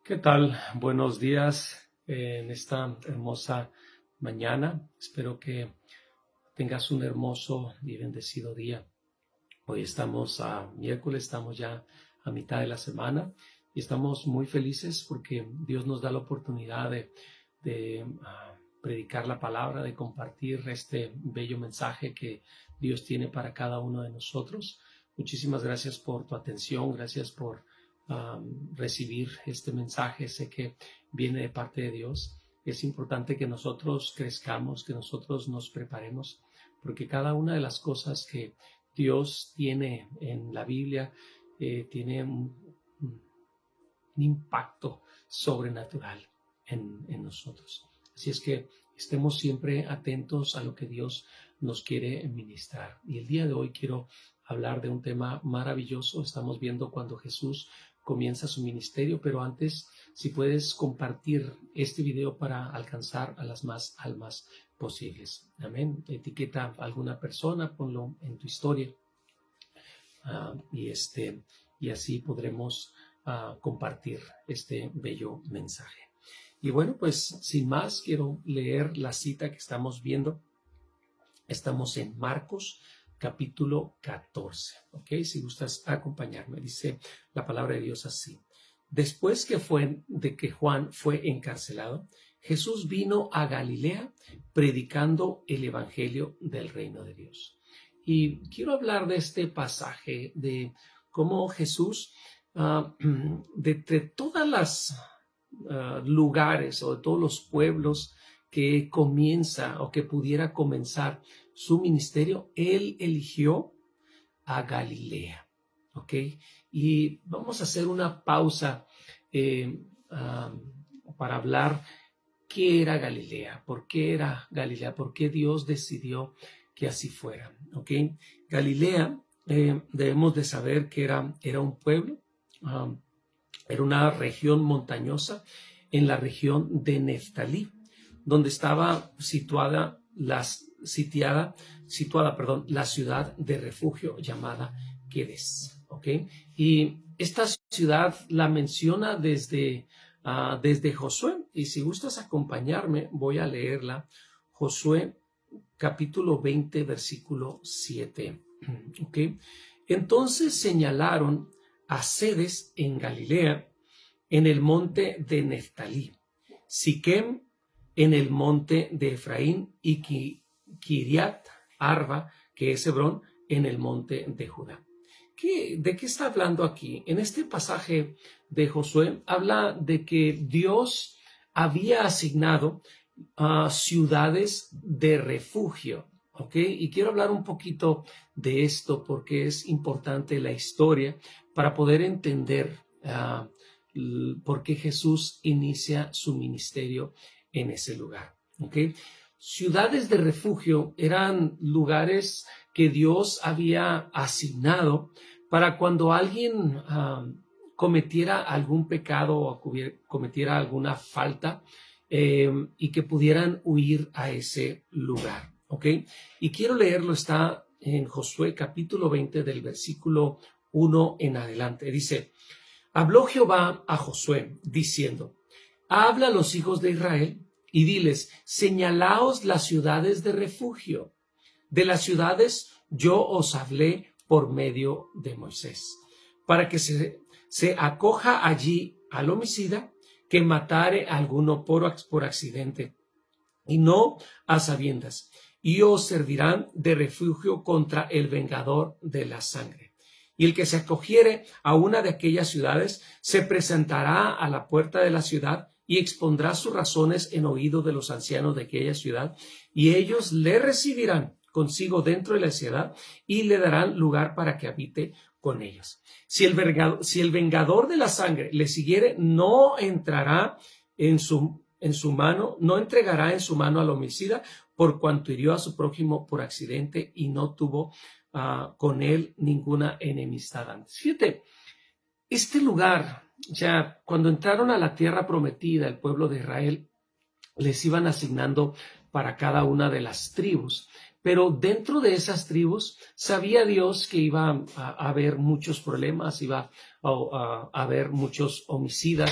¿Qué tal? Buenos días en esta hermosa mañana. Espero que tengas un hermoso y bendecido día. Hoy estamos a miércoles, estamos ya a mitad de la semana y estamos muy felices porque Dios nos da la oportunidad de predicar la palabra, de compartir este bello mensaje que Dios tiene para cada uno de nosotros. Muchísimas gracias por tu atención, gracias por recibir este mensaje. Sé que viene de parte de Dios. Es importante que nosotros crezcamos, que nosotros nos preparemos, porque cada una de las cosas que Dios tiene en la Biblia tiene un impacto sobrenatural en nosotros. Así es que estemos siempre atentos a lo que Dios nos quiere ministrar. Y el día de hoy quiero hablar de un tema maravilloso. Estamos viendo cuando Jesús comienza su ministerio, pero antes, si puedes compartir este video para alcanzar a las más almas posibles. Amén. Etiqueta a alguna persona, ponlo en tu historia. Y así podremos compartir este bello mensaje. Y bueno, pues sin más, quiero leer la cita que estamos viendo. Estamos en Marcos capítulo 14, ¿ok? Si gustas acompañarme, dice la palabra de Dios así. Después de que Juan fue encarcelado, Jesús vino a Galilea predicando el evangelio del reino de Dios. Y quiero hablar de este pasaje, de cómo Jesús, de todas las lugares o de todos los pueblos que comienza o que pudiera comenzar su ministerio, él eligió a Galilea, ¿ok? Y vamos a hacer una pausa para hablar qué era Galilea, por qué era Galilea, por qué Dios decidió que así fuera, ¿ok? Galilea, debemos de saber que era un pueblo, era una región montañosa en la región de Neftalí, donde estaba situada la ciudad de refugio llamada Quedes, ¿ok? Y esta ciudad la menciona desde Josué, y si gustas acompañarme, voy a leerla. Josué capítulo 20, versículo 7, ¿ok? Entonces señalaron a sedes en Galilea, en el monte de Neftalí, Siquem en el monte de Efraín y Kiriat Arba, que es Hebrón, en el monte de Judá. ¿De qué está hablando aquí? En este pasaje de Josué habla de que Dios había asignado ciudades de refugio, ¿ok? Y quiero hablar un poquito de esto porque es importante la historia para poder entender por qué Jesús inicia su ministerio en ese lugar, ¿ok? Ciudades de refugio eran lugares que Dios había asignado para cuando alguien cometiera algún pecado o cometiera alguna falta, y que pudieran huir a ese lugar, ¿ok? Y quiero leerlo, está en Josué capítulo 20 del versículo 1 en adelante. Dice: habló Jehová a Josué diciendo: habla a los hijos de Israel y diles: señalaos las ciudades de refugio. De las ciudades yo os hablé por medio de Moisés, para que se acoja allí al homicida que matare a alguno por accidente, y no a sabiendas, y os servirán de refugio contra el vengador de la sangre. Y el que se acogiere a una de aquellas ciudades se presentará a la puerta de la ciudad y expondrá sus razones en oído de los ancianos de aquella ciudad, y ellos le recibirán consigo dentro de la ciudad y le darán lugar para que habite con ellos. Si el vengador de la sangre le siguiere, no entrará en su mano, no entregará en su mano al homicida, por cuanto hirió a su prójimo por accidente y no tuvo con él ninguna enemistad antes. Fíjate, este lugar, ya cuando entraron a la tierra prometida, el pueblo de Israel les iban asignando para cada una de las tribus, pero dentro de esas tribus sabía Dios que iba a haber muchos problemas, iba a haber muchos homicidas,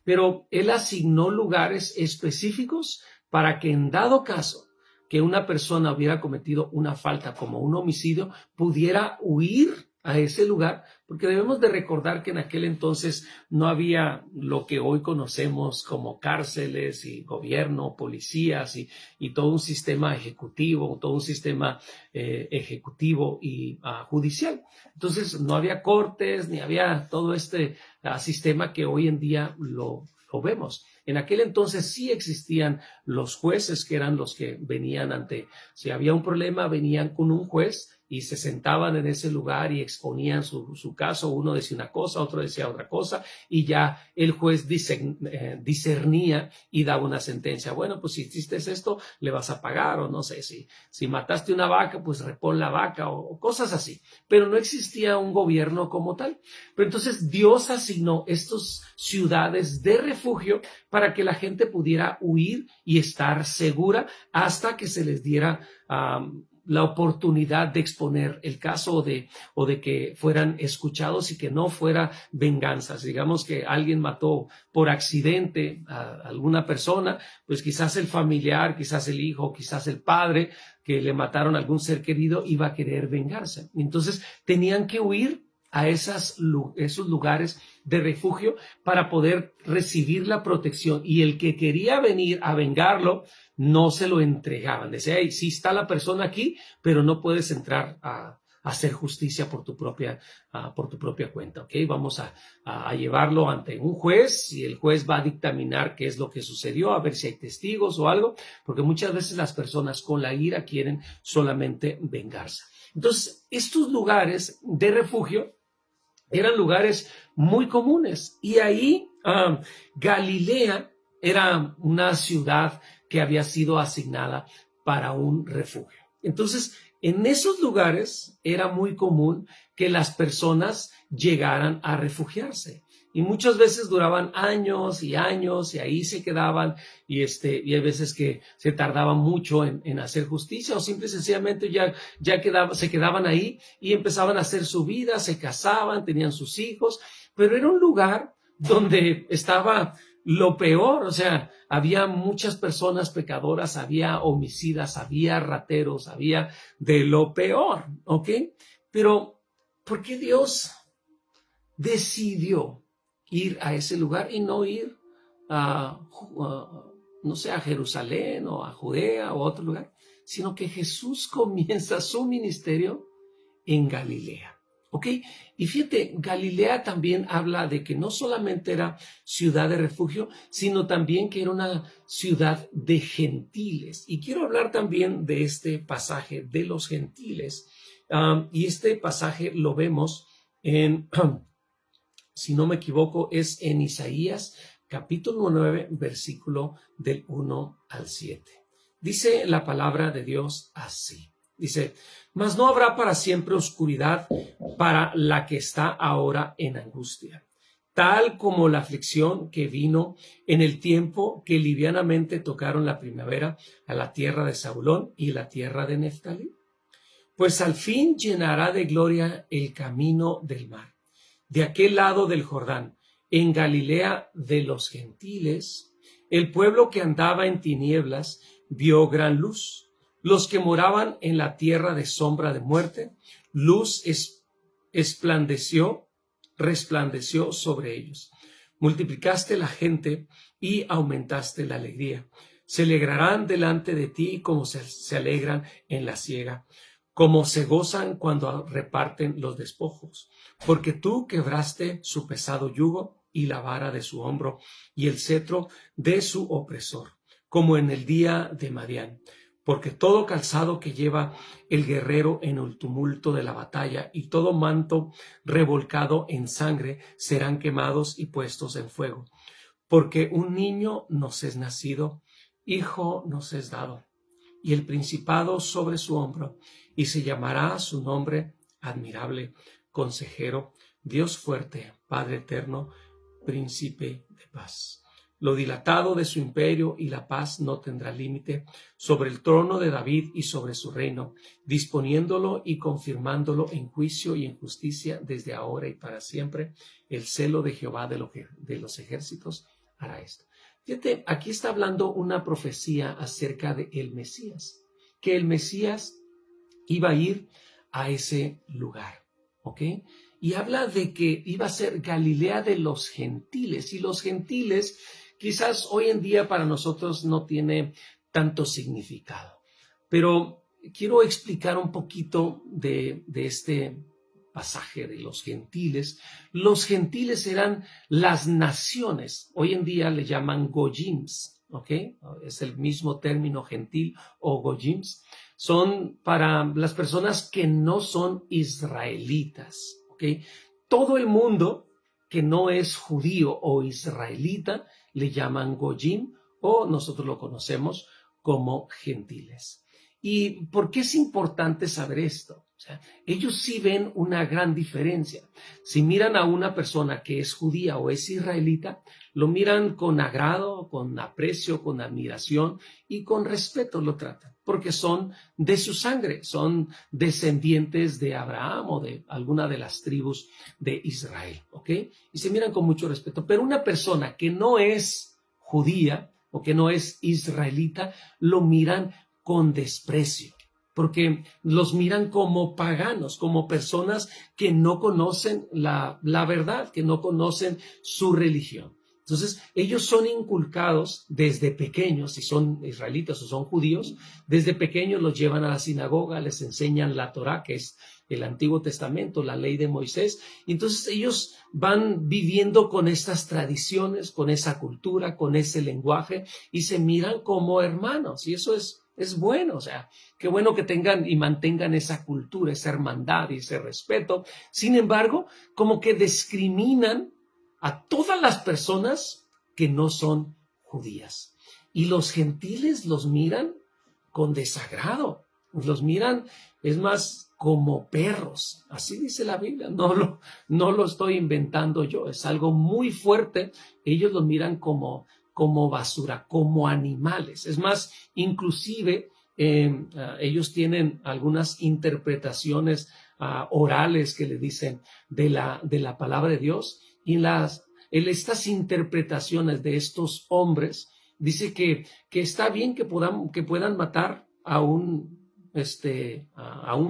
pero Él asignó lugares específicos para que en dado caso que una persona hubiera cometido una falta como un homicidio, pudiera huir a ese lugar, porque debemos de recordar que en aquel entonces no había lo que hoy conocemos como cárceles y gobierno, policías y todo un sistema ejecutivo, todo un sistema ejecutivo y judicial. Entonces no había cortes ni había todo este sistema que hoy en día lo vemos. En aquel entonces sí existían los jueces, que eran los que venían si había un problema, venían con un juez y se sentaban en ese lugar y exponían su caso. Uno decía una cosa, otro decía otra cosa, y ya el juez discernía y daba una sentencia. Bueno, pues si hiciste esto, le vas a pagar, o no sé, si mataste una vaca, pues repon la vaca, o cosas así. Pero no existía un gobierno como tal. Pero entonces Dios asignó estas ciudades de refugio para que la gente pudiera huir y estar segura hasta que se les diera la oportunidad de exponer el caso o de que fueran escuchados y que no fuera venganzas. Digamos que alguien mató por accidente a alguna persona, pues quizás el familiar, quizás el hijo, quizás el padre que le mataron a algún ser querido iba a querer vengarse. Entonces tenían que huir a esos lugares de refugio para poder recibir la protección, y el que quería venir a vengarlo no se lo entregaban. Decía, hey, sí está la persona aquí, pero no puedes entrar a hacer justicia por tu propia cuenta, ¿ok? Vamos a llevarlo ante un juez y el juez va a dictaminar qué es lo que sucedió, a ver si hay testigos o algo, porque muchas veces las personas con la ira quieren solamente vengarse. Entonces, estos lugares de refugio eran lugares muy comunes, y ahí Galilea era una ciudad que había sido asignada para un refugio. Entonces, en esos lugares era muy común que las personas llegaran a refugiarse. Y muchas veces duraban años y años y ahí se quedaban, y hay veces que se tardaban mucho en hacer justicia, o simple y sencillamente se quedaban ahí y empezaban a hacer su vida, se casaban, tenían sus hijos, pero era un lugar donde estaba lo peor. O sea, había muchas personas pecadoras, había homicidas, había rateros, había de lo peor, ¿ok? Pero, ¿por qué Dios decidió ir a ese lugar y no ir no sé, a Jerusalén o a Judea o a otro lugar? Sino que Jesús comienza su ministerio en Galilea. ¿Ok? Y fíjate, Galilea también habla de que no solamente era ciudad de refugio, sino también que era una ciudad de gentiles. Y quiero hablar también de este pasaje de los gentiles. Y este pasaje lo vemos en, si no me equivoco, es en Isaías capítulo 9, versículo del 1 al 7. Dice la palabra de Dios así. Dice, mas no habrá para siempre oscuridad para la que está ahora en angustia, tal como la aflicción que vino en el tiempo que livianamente tocaron la primavera a la tierra de Zabulón y la tierra de Neftalí. Pues al fin llenará de gloria el camino del mar, de aquel lado del Jordán, en Galilea de los gentiles. El pueblo que andaba en tinieblas vio gran luz. Los que moraban en la tierra de sombra de muerte, luz resplandeció sobre ellos. Multiplicaste la gente y aumentaste la alegría. Se alegrarán delante de ti como se alegran en la siega, como se gozan cuando reparten los despojos. Porque tú quebraste su pesado yugo y la vara de su hombro y el cetro de su opresor, como en el día de Madián. Porque todo calzado que lleva el guerrero en el tumulto de la batalla y todo manto revolcado en sangre serán quemados y puestos en fuego. Porque un niño nos es nacido, hijo nos es dado, y el principado sobre su hombro, y se llamará su nombre admirable, consejero, Dios fuerte, Padre eterno, príncipe de paz. lo dilatado de su imperio y la paz no tendrá límite sobre el trono de David y sobre su reino, disponiéndolo y confirmándolo en juicio y en justicia desde ahora y para siempre. El celo de Jehová de los ejércitos hará esto. Fíjate, aquí está hablando una profecía acerca de el Mesías, que el Mesías iba a ir a ese lugar, ¿ok? Y habla de que iba a ser Galilea de los gentiles, y los gentiles quizás hoy en día para nosotros no tiene tanto significado, pero quiero explicar un poquito de este pasaje de los gentiles. Los gentiles eran las naciones, hoy en día le llaman goyims, ¿ok? Es el mismo término gentil o goyims. Son para las personas que no son israelitas, ¿ok? Todo el mundo que no es judío o israelita le llaman goyim o nosotros lo conocemos como gentiles. ¿Y por qué es importante saber esto? O sea, ellos sí ven una gran diferencia. Si miran a una persona que es judía o es israelita, lo miran con agrado, con aprecio, con admiración y con respeto lo tratan, porque son de su sangre, son descendientes de Abraham o de alguna de las tribus de Israel, ¿ok? Y se miran con mucho respeto. Pero una persona que no es judía o que no es israelita, lo miran con desprecio, porque los miran como paganos, como personas que no conocen la verdad, que no conocen su religión. Entonces, ellos son inculcados desde pequeños, si son israelitas o son judíos, desde pequeños los llevan a la sinagoga, les enseñan la Torá, que es el Antiguo Testamento, la ley de Moisés. Y entonces ellos van viviendo con estas tradiciones, con esa cultura, con ese lenguaje, y se miran como hermanos. Y eso es bueno, o sea, qué bueno que tengan y mantengan esa cultura, esa hermandad y ese respeto. Sin embargo, como que discriminan a todas las personas que no son judías. Y los gentiles los miran con desagrado, los miran, es más, como perros. Así dice la Biblia, no lo estoy inventando yo, es algo muy fuerte. Ellos los miran como basura, como animales. Es más, inclusive ellos tienen algunas interpretaciones orales que le dicen de la palabra de Dios, y en estas interpretaciones de estos hombres dice que está bien que puedan matar a un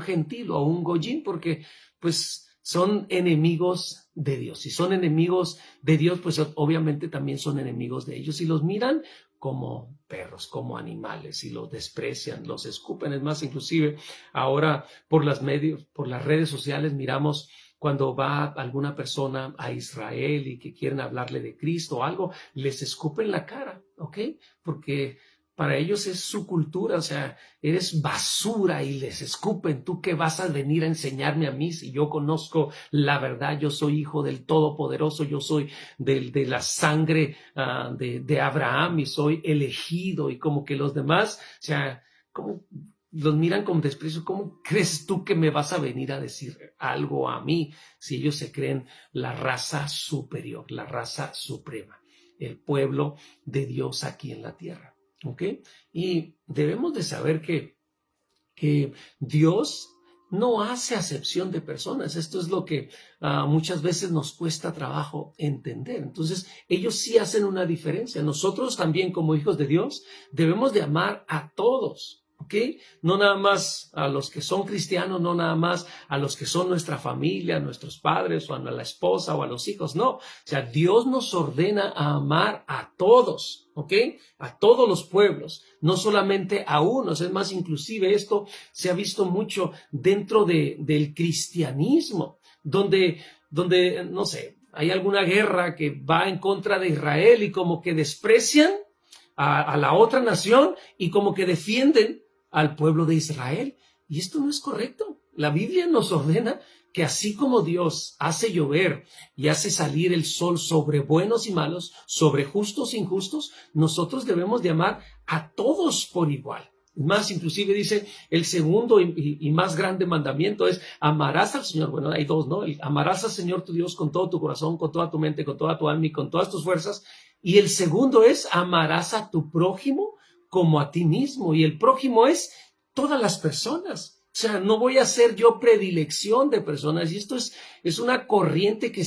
gentil o a un goyín, porque pues son enemigos de Dios. Si son enemigos de Dios, pues obviamente también son enemigos de ellos, y los miran como perros, como animales, y los desprecian, los escupen. Es más, inclusive ahora por las redes sociales miramos cuando va alguna persona a Israel y que quieren hablarle de Cristo o algo, les escupen la cara, ¿ok? Porque para ellos es su cultura, o sea, eres basura y les escupen. ¿Tú qué vas a venir a enseñarme a mí si yo conozco la verdad? Yo soy hijo del Todopoderoso, yo soy de la sangre de Abraham y soy elegido, y como que los demás, o sea, como los miran con desprecio. ¿Cómo crees tú que me vas a venir a decir algo a mí si ellos se creen la raza superior, la raza suprema, el pueblo de Dios aquí en la tierra? ¿Ok? Y debemos de saber que Dios no hace acepción de personas. Esto es lo que muchas veces nos cuesta trabajo entender. Entonces, ellos sí hacen una diferencia. Nosotros también, como hijos de Dios, debemos de amar a todos. ¿Ok? No nada más a los que son cristianos, no nada más a los que son nuestra familia, a nuestros padres o a la esposa o a los hijos, no. O sea, Dios nos ordena a amar a todos, ¿ok? A todos los pueblos, no solamente a unos. Es más, inclusive esto se ha visto mucho dentro del cristianismo, donde, no sé, hay alguna guerra que va en contra de Israel y como que desprecian a la otra nación y como que defienden al pueblo de Israel. Y esto no es correcto. La Biblia nos ordena que así como Dios hace llover y hace salir el sol sobre buenos y malos, sobre justos e injustos, nosotros debemos de amar a todos por igual. Más, inclusive dice, el segundo y más grande mandamiento es: amarás al Señor. Bueno, hay dos, ¿no? Amarás al Señor tu Dios con todo tu corazón, con toda tu mente, con toda tu alma y con todas tus fuerzas. Y el segundo es amarás a tu prójimo como a ti mismo. Y el prójimo es todas las personas. O sea, no voy a hacer yo predilección de personas. Y esto es una corriente que